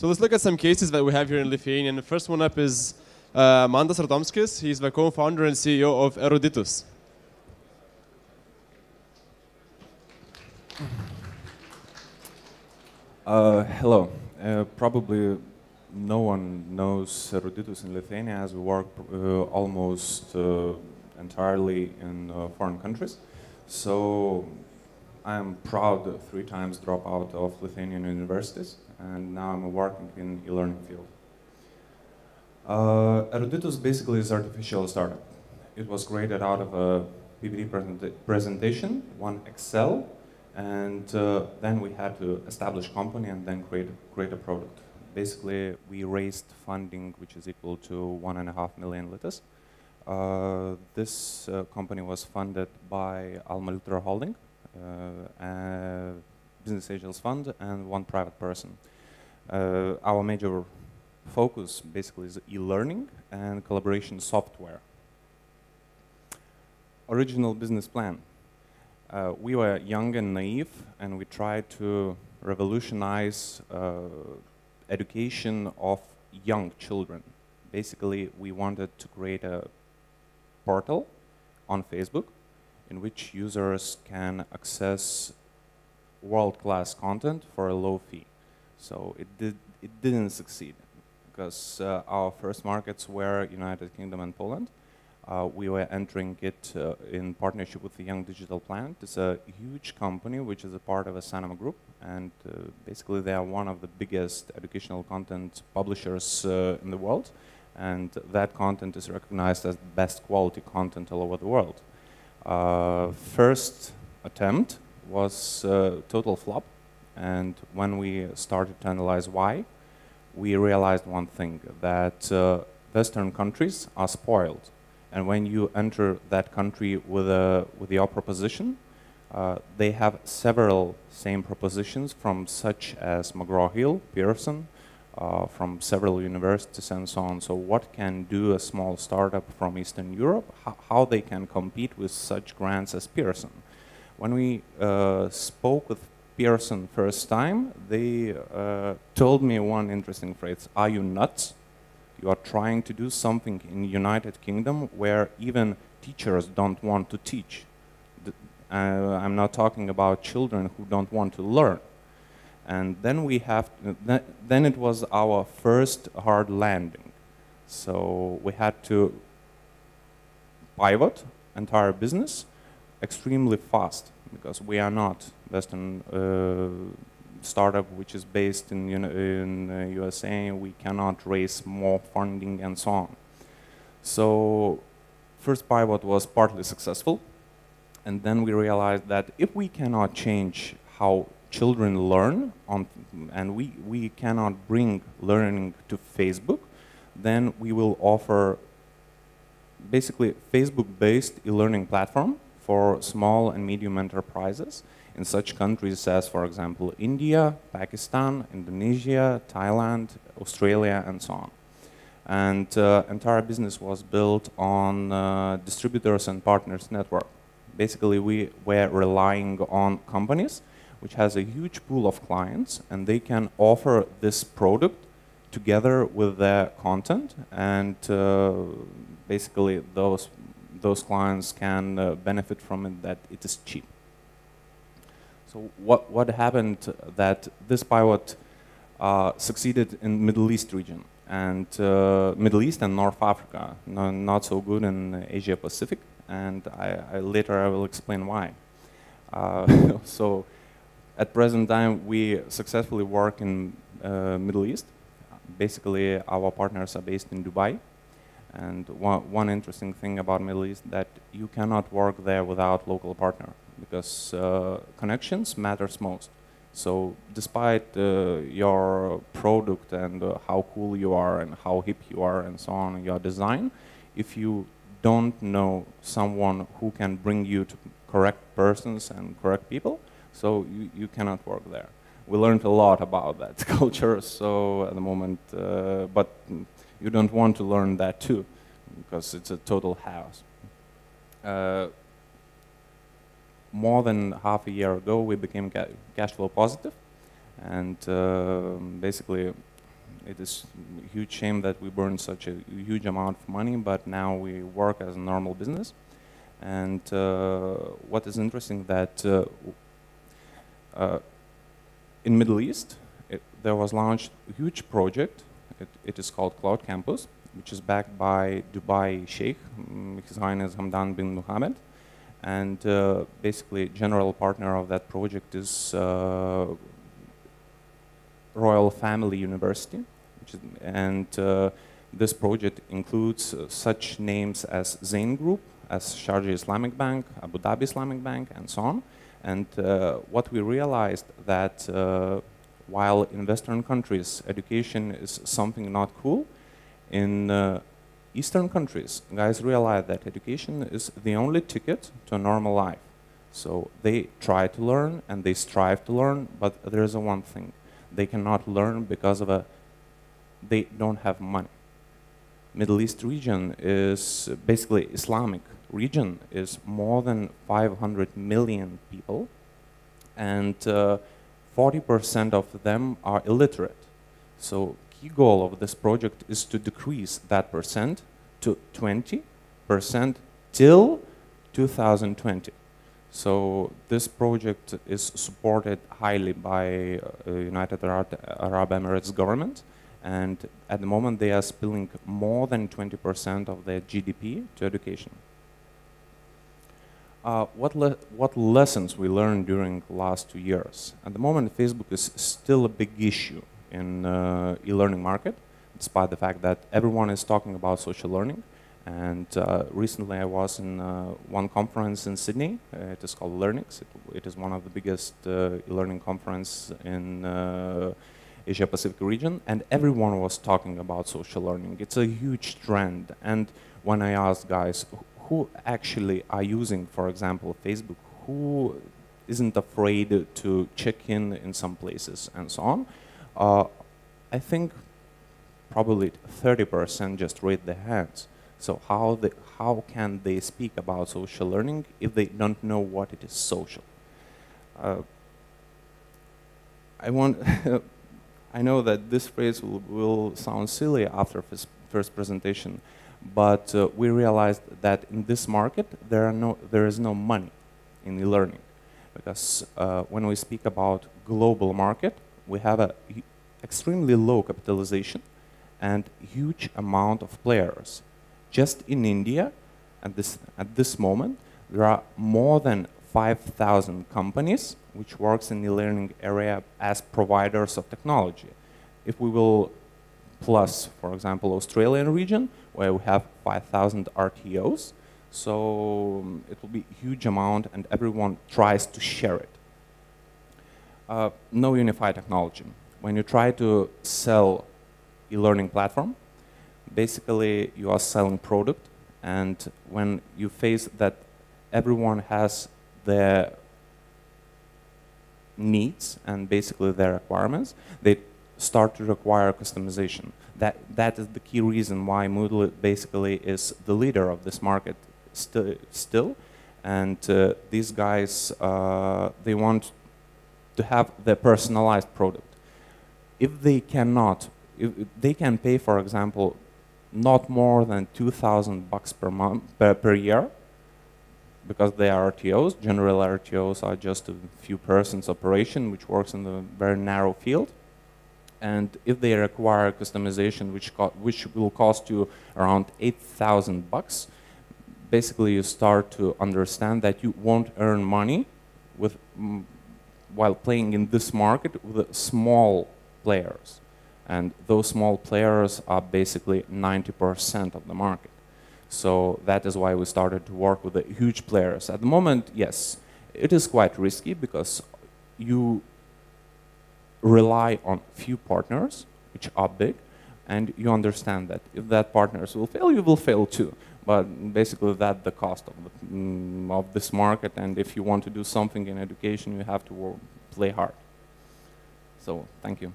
So let's look at some cases that we have here in Lithuania. And the first one up is MANTAS ROTOMSKIS. He's the co-founder and CEO of Eruditus. Hello. Probably no one knows Eruditus in Lithuania, as we work almost entirely in foreign countries. So I'm proud of 3 times dropout of Lithuanian universities, and now I'm working in e-learning field. Eruditus basically is artificial startup. It was created out of a PPT presentation, one Excel, and then we had to establish company and then create a product. Basically, we raised funding which is equal to 1.5 million litas. This company was funded by Alma Litera Holding, a business angels fund, and one private person. Our major focus basically is e-learning and collaboration software. Original business plan. We were young and naive, and we tried to revolutionize education of young children. Basically, we wanted to create a portal on Facebook in which users can access world-class content for a low fee. So it didn't succeed because our first markets were United Kingdom and Poland. We were entering it in partnership with the Young Digital Planet. It's a huge company which is a part of a Sanoma group, and basically they are one of the biggest educational content publishers in the world, and that content is recognized as best quality content all over the world. First attempt was total flop, and when we started to analyze why, we realized one thing, that Western countries are spoiled. And when you enter that country with your proposition, they have several same propositions from such as McGraw-Hill, Pearson, from several universities and so on. So what can do a small startup from Eastern Europe? How they can compete with such grants as Pearson? When we spoke with Pearson first time, they told me one interesting phrase: "Are you nuts? You are trying to do something in the United Kingdom where even teachers don't want to teach." I'm not talking about children who don't want to learn. And then then it was our first hard landing. So we had to pivot entire business extremely fast, because we are not Western startup which is based in USA. We cannot raise more funding and so on. So first pivot was partly successful, and then we realized that if we cannot change how children learn and we cannot bring learning to Facebook, then we will offer basically Facebook-based e-learning platform for small and medium enterprises in such countries as, for example, India, Pakistan, Indonesia, Thailand, Australia, and so on. And entire business was built on distributors and partners network. Basically, we were relying on companies which has a huge pool of clients, and they can offer this product together with their content, and basically those clients can benefit from it, that it is cheap. So what happened that this pivot succeeded in Middle East region, and Middle East and North Africa, not so good in Asia Pacific, and later I will explain why. So at present time we successfully work in Middle East. Basically our partners are based in Dubai, and one interesting thing about Middle East that you cannot work there without local partner, because connections matters most. So despite your product and how cool you are and how hip you are and so on, your design, if you don't know someone who can bring you to correct persons and correct people, so you cannot work there. We learned a lot about that culture, so at the moment, but you don't want to learn that too, because it's a total chaos. More than half a year ago, we became cash flow positive, and basically It is a huge shame that we burned such a huge amount of money, but now we work as a normal business. And what is interesting that in Middle East, there was launched a huge project. It is called Cloud Campus, which is backed by Dubai Sheikh, His Highness Hamdan bin Mohammed. And basically, general partner of that project is Royal Family University. And this project includes such names as Zain Group, as Sharjah Islamic Bank, Abu Dhabi Islamic Bank, and so on. And what we realized that while in Western countries education is something not cool, in Eastern countries, guys realize that education is the only ticket to a normal life. So they try to learn and they strive to learn, but there is one thing. They cannot learn because of they don't have money. Middle East region is basically Islamic region is more than 500 million people, and 40% of them are illiterate. So key goal of this project is to decrease that percent to 20% till 2020. So this project is supported highly by United Arab Emirates government, and at the moment they are spilling more than 20% of their GDP to education. What lessons we learned during the last 2 years? At the moment, Facebook is still a big issue in e-learning market, despite the fact that everyone is talking about social learning. And recently I was in one conference in Sydney. It is called Learnix. It is one of the biggest e-learning conference in Asia Pacific region, and everyone was talking about social learning. It's a huge trend. And when I asked guys who actually are using, for example, Facebook, who isn't afraid to check in some places and so on, I think probably 30% just raised their hands. So how can they speak about social learning if they don't know what it is social? I know that this phrase will sound silly after first presentation, but we realized that in this market there is no money in e-learning, because when we speak about global market, we have a extremely low capitalization and huge amount of players. Just in India, at this moment, there are more than 5,000 companies which works in the learning area as providers of technology. If we will plus, for example, Australian region, where we have 5,000 RTOs, so it will be a huge amount and everyone tries to share it. No unified technology. When you try to sell e-learning platform, basically you are selling product, and when you face that everyone has their needs and basically their requirements, they start to require customization. That is the key reason why Moodle basically is the leader of this market still. And these guys, they want to have their personalized product. If they cannot, if they can pay, for example, not more than $2,000 per month per year, because they are RTOs. General RTOs are just a few persons operation which works in a very narrow field. And if they require customization, which will cost you around $8,000, basically you start to understand that you won't earn money with while playing in this market with small players. And those small players are basically 90% of the market. So that is why we started to work with the huge players. At the moment, yes, it is quite risky because you rely on few partners, which are big, and you understand that if that partners will fail, you will fail too. But basically that's the cost of this market, and if you want to do something in education, you have to play hard. So, thank you.